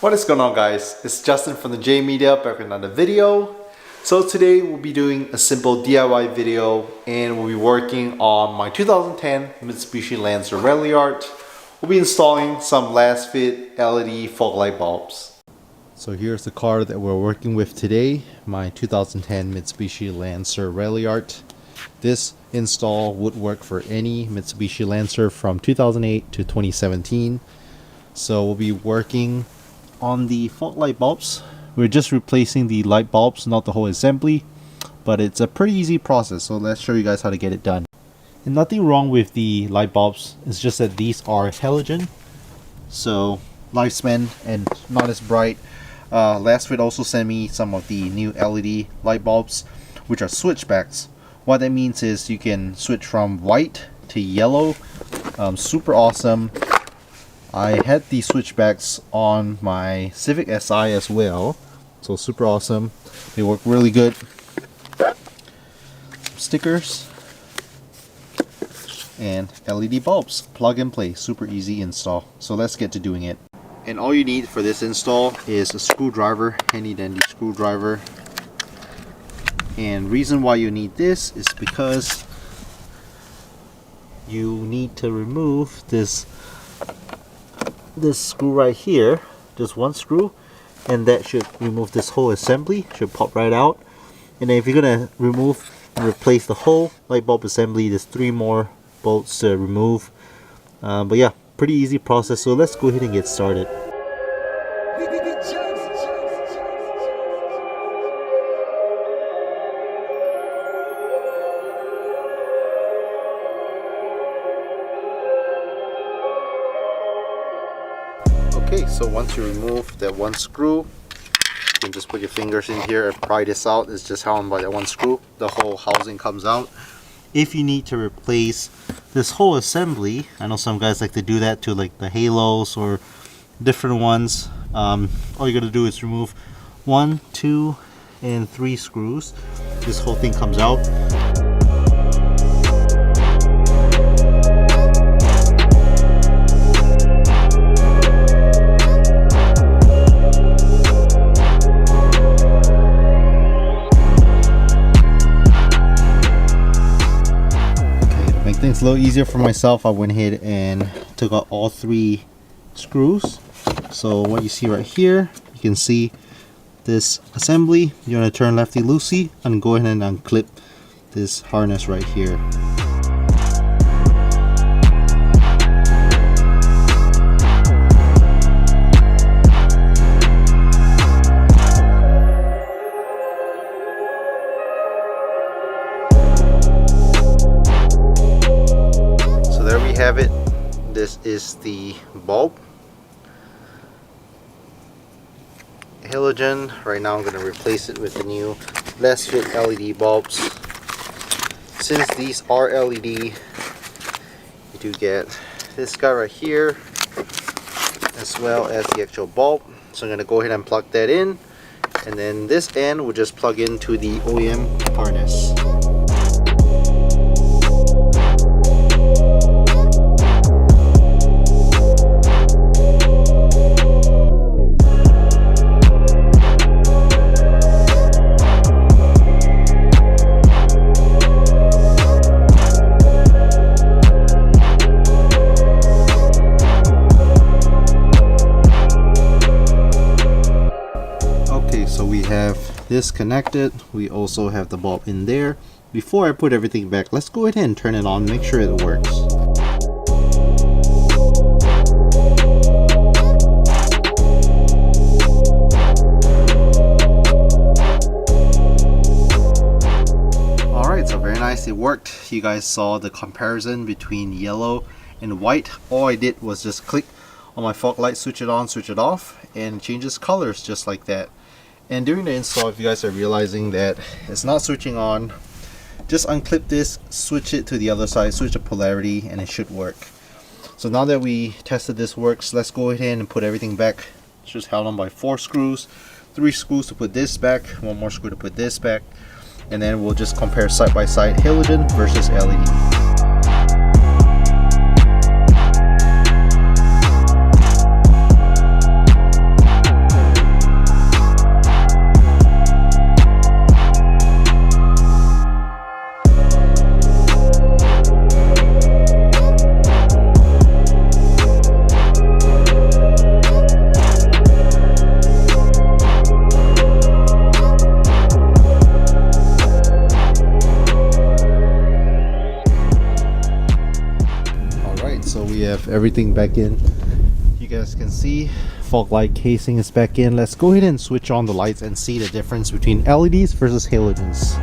What is going on, guys? It's Justin from the J Media back with another video. So today we'll be doing a simple DIY video and we'll be working on my 2010 Mitsubishi Lancer Ralliart. We'll be installing some Lasfit LED fog light bulbs. So here's the car that we're working with today, my 2010 Mitsubishi Lancer Ralliart. This install would work for any Mitsubishi Lancer from 2008 to 2017. So we'll be working on the fog light bulbs. We're just replacing the light bulbs, not the whole assembly, but it's a pretty easy process, so let's show you guys how to get it done. And nothing wrong with the light bulbs, it's just that these are halogen, so lifespan and not as bright. Lasfit also sent me some of the new LED light bulbs, which are switchbacks. What that means is you can switch from white to yellow. Super awesome. I had these switchbacks on my Civic Si as well, so super awesome. They work really good. Stickers and LED bulbs, plug and play, super easy install. So let's get to doing it. And all you need for this install is a screwdriver, handy dandy screwdriver. And reason why you need this is because you need to remove this screw right here, just one screw, and that should remove this whole assembly, should pop right out. And then if you're gonna remove and replace the whole light bulb assembly, there's 3 more bolts to remove. But yeah, pretty easy process, so let's go ahead and get started. Okay, so once you remove that one screw, you can just put your fingers in here and pry this out. It's just held by that one screw. The whole housing comes out. If you need to replace this whole assembly, I know some guys like to do that to like the halos or different ones. All you gotta do is remove 1, 2, and 3 screws. This whole thing comes out. Things a little easier for myself, I went ahead and took out all 3 screws. So what you see right here, you can see this assembly. You're going to turn lefty loosey and go ahead and unclip this harness right here. Have it. This is the bulb, halogen. Right now I'm going to replace it with the new Lasfit LED bulbs. Since these are LED, you do get this guy right here as well as the actual bulb. So I'm going to go ahead and plug that in, and then this end will just plug into the OEM harness. So we have this connected, we also have the bulb in there. Before I put everything back, let's go ahead and turn it on, make sure it works. Alright, so very nice, it worked. You guys saw the comparison between yellow and white. All I did was just click on my fog light, switch it on, switch it off, and it changes colors just like that. And during the install, if you guys are realizing that it's not switching on, just unclip this, switch it to the other side, switch the polarity, and it should work. So now that we tested this works, let's go ahead and put everything back. It's just held on by 4 screws, 3 screws to put this back, 1 more screw to put this back, and then we'll just compare side by side halogen versus LED. so we have everything back in. You guys can see fog light casing is back in. Let's go ahead and switch on the lights and see the difference between LEDs versus halogens.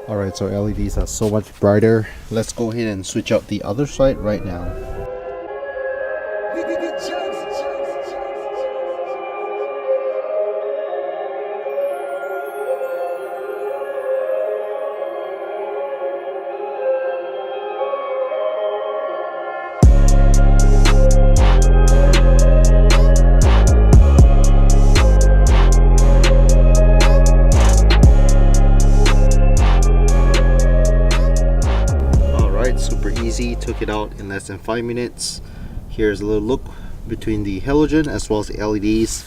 Alright, so LEDs are so much brighter. Let's go ahead and switch out the other side right now. Super easy, took it out in less than 5 minutes. Here's a little look between the halogen as well as the LEDs.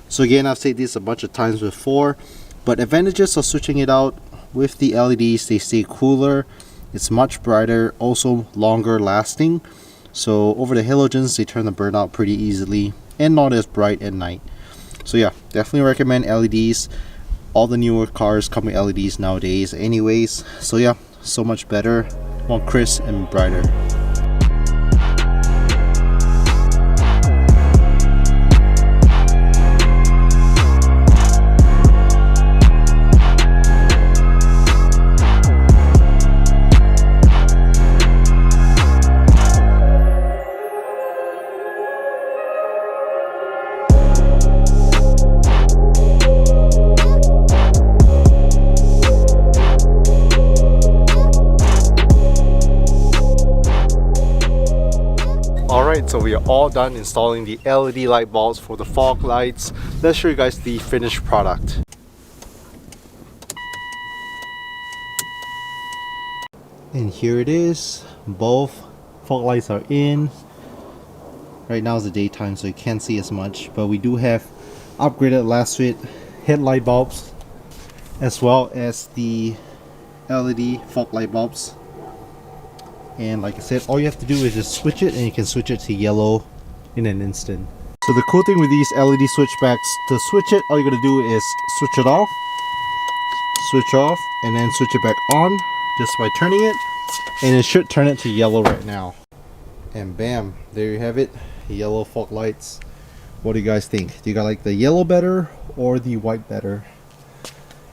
So again, I've said this a bunch of times before, but advantages of switching it out with the LEDs: they stay cooler, it's much brighter, also longer lasting. So over the halogens, they turn the burn out pretty easily and not as bright at night. So yeah, definitely recommend LEDs. All the newer cars come with LEDs nowadays anyways. So yeah, so much better, more crisp and brighter. Alright, so we are all done installing the LED light bulbs for the fog lights. Let's show you guys the finished product. And here it is. Both fog lights are in. Right now is the daytime, so you can't see as much, but we do have upgraded Lasfit headlight bulbs as well as the LED fog light bulbs. And like I said, all you have to do is just switch it, and you can switch it to yellow in an instant. So the cool thing with these LED switchbacks, to switch it, all you gotta do is switch it off, and then switch it back on just by turning it, and it should turn it to yellow right now. And bam, there you have it, yellow fog lights. What do you guys think? Do you guys like the yellow better or the white better?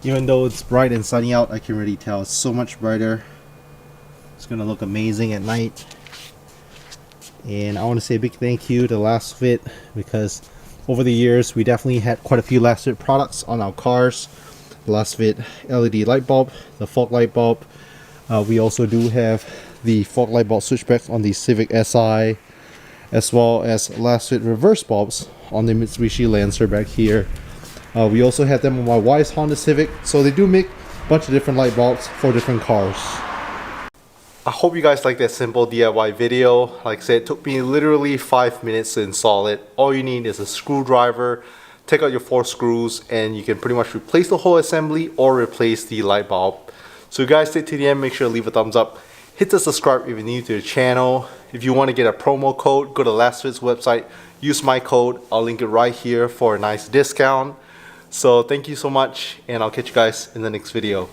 Even though it's bright and sunny out, I can really tell it's so much brighter. It's gonna look amazing at night. And I want to say a big thank you to Lasfit, because over the years we definitely had quite a few Lasfit products on our cars. The Lasfit LED light bulb, the fog light bulb. We also do have the fog light bulb switchbacks on the Civic Si, as well as Lasfit reverse bulbs on the Mitsubishi Lancer back here. We also had them on my wife's Honda Civic, so they do make a bunch of different light bulbs for different cars. I hope you guys like that simple DIY video. Like I said, it took me literally 5 minutes to install it. All you need is a screwdriver, take out your 4 screws, and you can pretty much replace the whole assembly or replace the light bulb. So you guys stay to the end, make sure to leave a thumbs up. Hit the subscribe if you're new to the channel. If you want to get a promo code, go to Lasfit's website, use my code. I'll link it right here for a nice discount. So thank you so much, and I'll catch you guys in the next video.